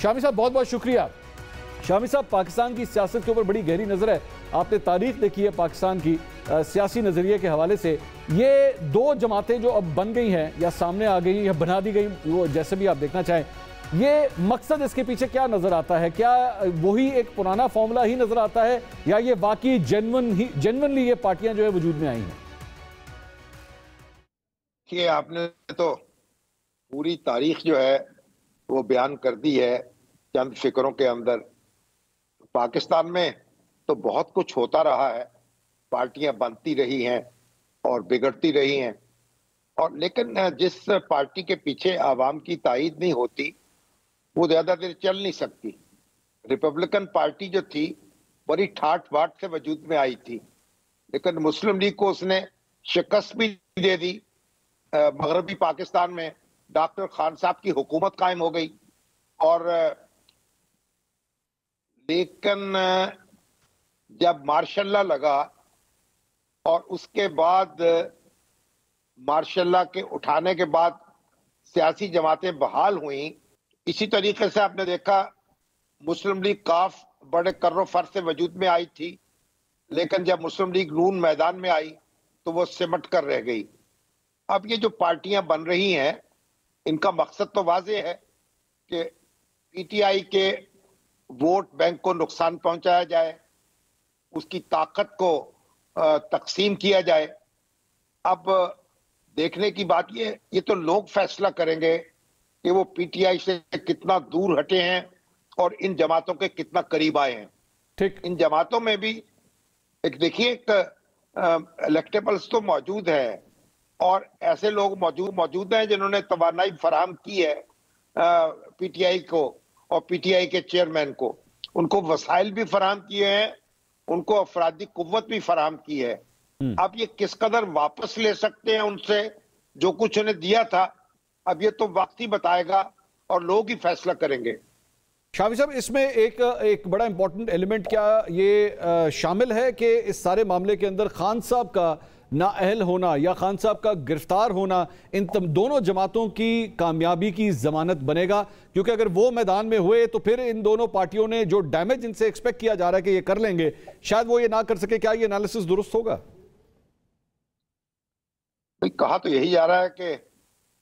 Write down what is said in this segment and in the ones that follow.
شامی صاحب بہت بہت شکریہ۔ شامی صاحب، پاکستان کی سیاست کے اوپر بڑی گہری نظر ہے، آپ نے تاریخ دیکھی ہے پاکستان کی سیاسی نظریے کے حوالے سے۔ یہ دو جماعتیں جو اب بن گئی ہیں یا سامنے آ گئی یا بنا دی گئی، وہ جیسے بھی آپ دیکھنا چاہیں، یہ مقصد اس کے پیچھے کیا نظر آتا ہے؟ کیا وہی ایک پرانا فارمولا ہی نظر آتا ہے یا یہ واقعی جینونلی یہ پارٹیاں جو ہے وجود میں آئی ہیں؟ کہ آپ نے تو پوری تاریخ جو ہے وہ بیان کر دی ہے چند فکروں کے اندر۔ پاکستان میں تو بہت کچھ ہوتا رہا ہے، پارٹیاں بنتی رہی ہیں اور بگڑتی رہی ہیں، اور لیکن جس پارٹی کے پیچھے عوام کی تائید نہیں ہوتی وہ زیادہ دیر چل نہیں سکتی۔ ریپبلکن پارٹی جو تھی بڑی ٹھاٹ باٹ سے وجود میں آئی تھی، لیکن مسلم لیگ کو اس نے شکست بھی دے دی۔ مغربی پاکستان میں ڈاکٹر خان صاحب کی حکومت قائم ہو گئی، اور لیکن جب مارشل لا لگا اور اس کے بعد مارشل لا کے اٹھانے کے بعد سیاسی جماعتیں بحال ہوئیں، اسی طریقے سے آپ نے دیکھا مسلم لیگ کاف بڑے کر و فر سے وجود میں آئی تھی، لیکن جب مسلم لیگ نون میدان میں آئی تو وہ سمٹ کر رہ گئی۔ اب یہ جو پارٹیاں بن رہی ہیں ان کا مقصد تو واضح ہے کہ پی ٹی آئی کے ووٹ بینک کو نقصان پہنچایا جائے، اس کی طاقت کو تقسیم کیا جائے۔ اب دیکھنے کی بات یہ تو لوگ فیصلہ کریں گے کہ وہ پی ٹی آئی سے کتنا دور ہٹے ہیں اور ان جماعتوں کے کتنا قریب آئے ہیں۔ ٹھیک، ان جماعتوں میں بھی دیکھیے ایک الیکٹیبلز تو موجود ہیں، اور ایسے لوگ موجود ہیں جنہوں نے توانائی فراہم کی ہے پی ٹی آئی کو اور پی ٹی آئی کے چیئرمین کو، ان کو وسائل بھی فراہم کیے ہیں، ان کو افرادی قوت بھی فراہم کی ہے۔ اب یہ کس قدر واپس لے سکتے ہیں ان سے جو کچھ انہیں دیا تھا، اب یہ تو وقت ہی بتائے گا اور لوگ ہی فیصلہ کریں گے۔ شامی صاحب، اس میں ایک بڑا امپورٹنٹ ایلیمنٹ کیا یہ شامل ہے کہ اس سارے معاملے کے اندر خان صاحب کا نااہل ہونا یا خان صاحب کا گرفتار ہونا ان دونوں جماعتوں کی کامیابی کی ضمانت بنے گا؟ کیونکہ اگر وہ میدان میں ہوئے تو پھر ان دونوں پارٹیوں نے جو ڈیمیج ان سے ایکسپیکٹ کیا جا رہا ہے کہ یہ کر لیں گے، شاید وہ یہ نہ کر سکے۔ کیا یہ انالیسس درست ہوگا؟ کہا تو یہی جا رہا ہے کہ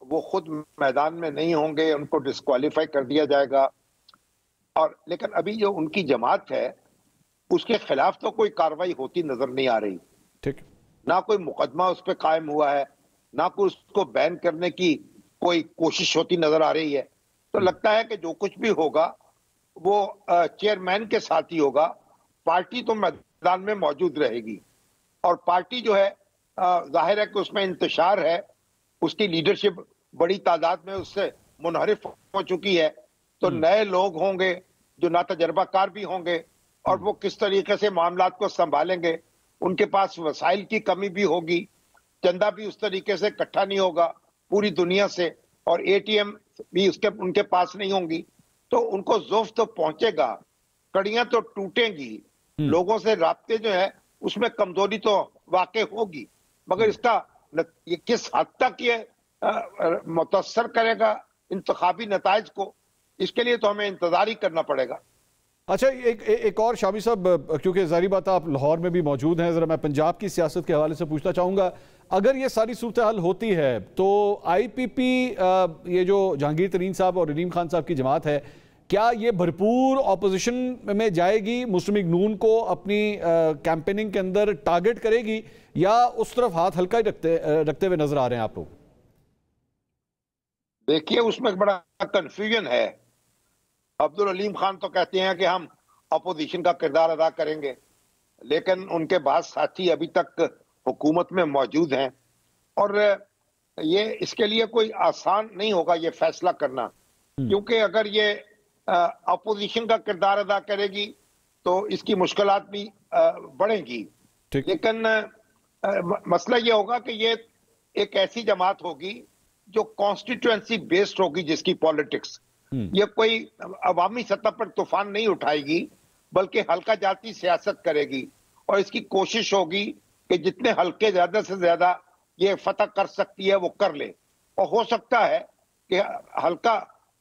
وہ خود میدان میں نہیں ہوں گے، ان کو ڈسکوالیفائی کر دیا جائے گا، اور لیکن ابھی جو ان کی جماعت ہے اس کے خلاف تو کوئی کاروائی ہوتی نظر نہیں آ رہی۔ ٹھیک، نہ کوئی مقدمہ اس پہ قائم ہوا ہے، نہ کوئی اس کو بین کرنے کی کوئی کوشش ہوتی نظر آ رہی ہے۔ تو لگتا ہے کہ جو کچھ بھی ہوگا وہ چیئرمین کے ساتھ ہی ہوگا۔ پارٹی تو میدان میں موجود رہے گی، اور پارٹی جو ہے ظاہر ہے کہ اس میں انتشار ہے، اس کی لیڈرشپ بڑی تعداد میں اس سے منحرف ہو چکی ہے، تو نئے لوگ ہوں گے جو نا تجربہ کار بھی ہوں گے، اور وہ کس طریقے سے معاملات کو سنبھالیں گے۔ ان کے پاس وسائل کی کمی بھی ہوگی، چندہ بھی اس طریقے سے اکٹھا نہیں ہوگا پوری دنیا سے، اور اے ٹی ایم بھی ان کے پاس نہیں ہوں گی، تو ان کو ضعف تو پہنچے گا، کڑیاں تو ٹوٹیں گی، لوگوں سے رابطے جو ہے اس میں کمزوری تو واقع ہوگی، مگر اس کا یہ کس حد تک یہ متاثر کرے گا انتخابی نتائج کو، اس کے لیے تو ہمیں انتظار ہی کرنا پڑے گا۔ اچھا، ایک اور شامی صاحب، کیونکہ ظاہری بات آپ لاہور میں بھی موجود ہیں، ذرا میں پنجاب کی سیاست کے حوالے سے پوچھنا چاہوں گا، اگر یہ ساری صورتحال ہوتی ہے تو آئی پی پی، یہ جو جہانگیر ترین صاحب اور رحیم خان صاحب کی جماعت ہے، کیا یہ بھرپور اپوزیشن میں جائے گی، مسلم لیگ نون کو اپنی کیمپیننگ کے اندر ٹارگٹ کرے گی، یا اس طرف ہاتھ ہلکا ہی رکھتے ہوئے نظر آ رہے ہیں آپ لوگ؟ دیکھیے اس میں بڑا کنفیوژن ہے۔ عبدالعلیم خان تو کہتے ہیں کہ ہم اپوزیشن کا کردار ادا کریں گے، لیکن ان کے بعض ساتھی ابھی تک حکومت میں موجود ہیں، اور یہ اس کے لیے کوئی آسان نہیں ہوگا یہ فیصلہ کرنا، کیونکہ اگر یہ اپوزیشن کا کردار ادا کرے گی تو اس کی مشکلات بھی بڑھیں گی۔ لیکن مسئلہ یہ ہوگا کہ یہ ایک ایسی جماعت ہوگی جو کانسٹیٹوئنسی بیسڈ ہوگی، جس کی پالیٹکس یہ کوئی عوامی سطح پر طوفان نہیں اٹھائے گی، بلکہ ہلکا جاتی سیاست کرے گی، اور اس کی کوشش ہوگی کہ جتنے ہلکے زیادہ سے زیادہ یہ فتح کر سکتی ہے وہ کر لے، اور ہو سکتا ہے کہ ہلکا